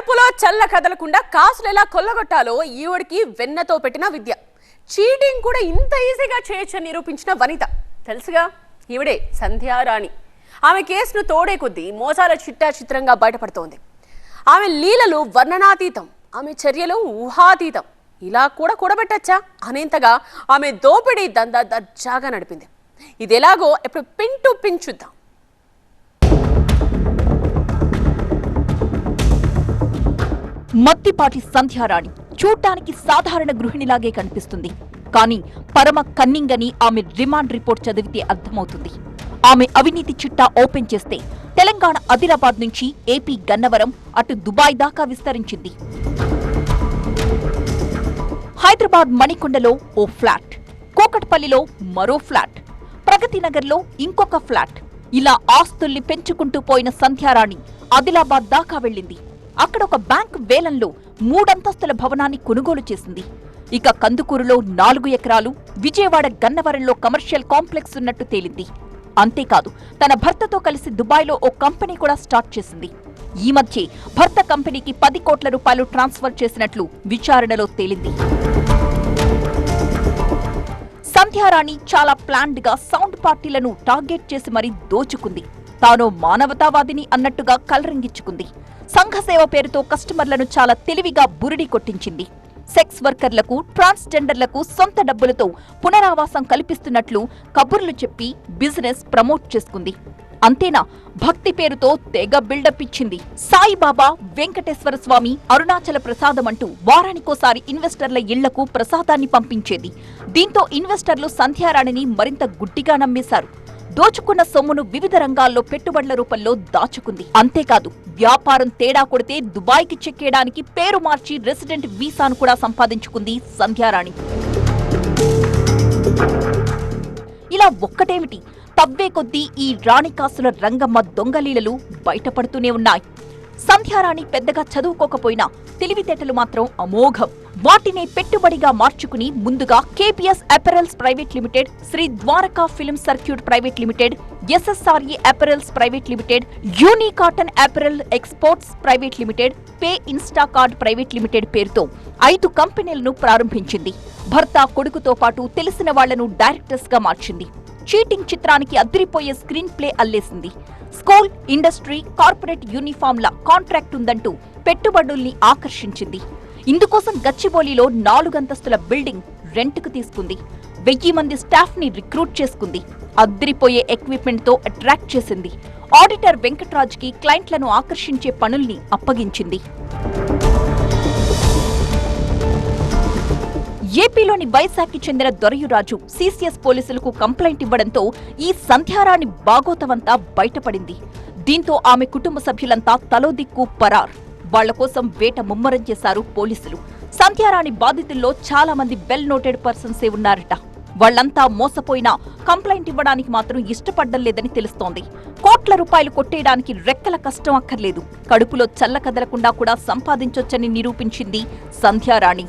కడుపులో చల్ల కదలకుండా కాసులు ఎలా కొల్లగొట్టాలో ఈవిడికి వెన్నతో పెట్టిన విద్య. చీటింగ్ కూడా ఇంత ఈజీగా చేయొచ్చని నిరూపించిన వనిత తెలుసుగా, ఈవిడే సంధ్యారాణి. ఆమె కేసును తోడే కొద్దీ మోసాల చిట్టా చిత్రంగా బయటపడుతోంది. ఆమె లీలలు వర్ణనాతీతం, ఆమె చర్యలు ఊహాతీతం. ఇలా కూడా కూడబెట్టచ్చా అనేంతగా ఆమె దోపిడీ దందా దర్జాగా నడిపింది. ఇది ఎలాగో ఇప్పుడు పిన్ టు పిన్ చూద్దాం. మత్తిపాటి సంధ్యారాణి చూడ్డానికి సాధారణ గృహిణిలాగే కనిపిస్తుంది. కానీ పరమ కన్నింగ్ అని ఆమె రిమాండ్ రిపోర్ట్ చదివితే అర్థమవుతుంది. ఆమె అవినీతి చిట్టా ఓపెన్ చేస్తే తెలంగాణ ఆదిలాబాద్ నుంచి ఏపీ గన్నవరం అటు దుబాయ్ దాకా విస్తరించింది. హైదరాబాద్ మణికొండలో ఓ ఫ్లాట్, కూకట్పల్లిలో మరో ఫ్లాట్, ప్రగతి నగర్లో ఇంకొక ఫ్లాట్. ఇలా ఆస్తుల్ని పెంచుకుంటూ పోయిన సంధ్యారాణి ఆదిలాబాద్ దాకా వెళ్ళింది. అక్కడ ఒక బ్యాంక్ వేలంలో 3 అంతస్తుల భవనాన్ని కొనుగోలు చేసింది. ఇక కందుకూరులో 4 ఎకరాలు, విజయవాడ గన్నవరంలో కమర్షియల్ కాంప్లెక్స్ ఉన్నట్టు తేలింది. అంతేకాదు, తన భర్తతో కలిసి దుబాయ్లో ఓ కంపెనీ కూడా స్టార్ట్ చేసింది. ఈ మధ్య భర్త కంపెనీకి 10 కోట్ల రూపాయలు ట్రాన్స్ఫర్ చేసినట్లు విచారణలో తేలింది. సంధ్యారాణి చాలా ప్లాన్డ్ గా సౌండ్ పార్టీలను టార్గెట్ చేసి మరీ దోచుకుంది. తాను మానవతావాదిని అన్నట్టుగా కలరింగిచ్చుకుంది. సంఘసేవ పేరుతో కస్టమర్లను చాలా తెలివిగా బురిడి కొట్టించింది. సెక్స్ వర్కర్లకు, ట్రాన్స్జెండర్లకు సొంత డబ్బులతో పునరావాసం కల్పిస్తున్నట్లు కబుర్లు చెప్పి బిజినెస్ ప్రమోట్ చేసుకుంది. అంతేనా, భక్తి పేరుతో తెగ బిల్డప్ ఇచ్చింది. సాయిబాబా, వెంకటేశ్వర స్వామి, అరుణాచల ప్రసాదం అంటూ వారానికోసారి ఇన్వెస్టర్ల ఇళ్లకు ప్రసాదాన్ని పంపించేది. దీంతో ఇన్వెస్టర్లు సంధ్యారాణిని మరింత గుడ్డిగా నమ్మేశారు. దోచుకున్న సొమ్మును వివిధ రంగాల్లో పెట్టుబడుల రూపంలో దాచుకుంది. అంతేకాదు, వ్యాపారం తేడా కొడితే దుబాయ్కి చెక్కేయడానికి పేరు మార్చి రెసిడెంట్ వీసాను కూడా సంపాదించుకుంది సంధ్యారాణి. ఇలా ఒక్కటేమిటి, తవ్వే కొద్దీ ఈ రాణికాసుల రంగమ్మ దొంగలీలలు బయటపడుతూనే ఉన్నాయి. సంధ్యారాణి పెద్దగా చదువుకోకపోయినా తెలివితేటలు మాత్రం అమోఘం. వాటిని పెట్టుబడిగా మార్చుకుని ముందుగా KPS apparels private limited, Shri Dwaraka film circuit private limited, SSRE apparels private limited, Unicotton apparel exports private limited, Pay Instacard private limited పేరుతో 5 కంపెనీలను ప్రారంభించింది. భర్త, కొడుకుతో పాటు తెలిసిన వాళ్లను డైరెక్టర్స్ గా మార్చింది. చీటింగ్ చిత్రానికి అదిరిపోయే స్క్రీన్ ప్లే అల్లేసింది. స్కూల్, ఇండస్ట్రీ, కార్పొరేట్ యూనిఫామ్ల కాంట్రాక్ట్ ఉందంటూ పెట్టుబడుల్ని ఆకర్షించింది. ఇందుకోసం గచ్చిబౌలిలో 4 అంతస్తుల బిల్డింగ్ రెంట్కు తీసుకుంది. 1000 మంది స్టాఫ్ ని రిక్రూట్ చేసుకుంది. అదిరిపోయే ఎక్విప్మెంట్ తో అట్రాక్ట్ చేసింది. ఆడిటర్ వెంకట్రాజ్కి క్లయింట్లను ఆకర్షించే పనుల్ని అప్పగించింది. ఏపీలోని వైశాఖకి చెందిన దొరయురాజు సీసీఎస్ పోలీసులకు కంప్లైంట్ ఇవ్వడంతో ఈ సంధ్యారాణి బాగోతమంతా బయటపడింది. దీంతో ఆమె కుటుంబ సభ్యులంతా తలో దిక్కు పరార్. వాళ్ల కోసం వేట ముమ్మరం చేశారు పోలీసులు. సంధ్యారాణి బాధితుల్లో చాలా మంది వెల్ నోటెడ్ పర్సన్సే ఉన్నారట. వాళ్లంతా మోసపోయినా కంప్లైంట్ ఇవ్వడానికి మాత్రం ఇష్టపడ్డం లేదని తెలుస్తోంది. కోట్ల రూపాయలు కొట్టేయడానికి రెక్కల కష్టం అక్కర్లేదు. కడుపులో చల్ల కదలకుండా కూడా సంపాదించొచ్చని నిరూపించింది సంధ్యారాణి.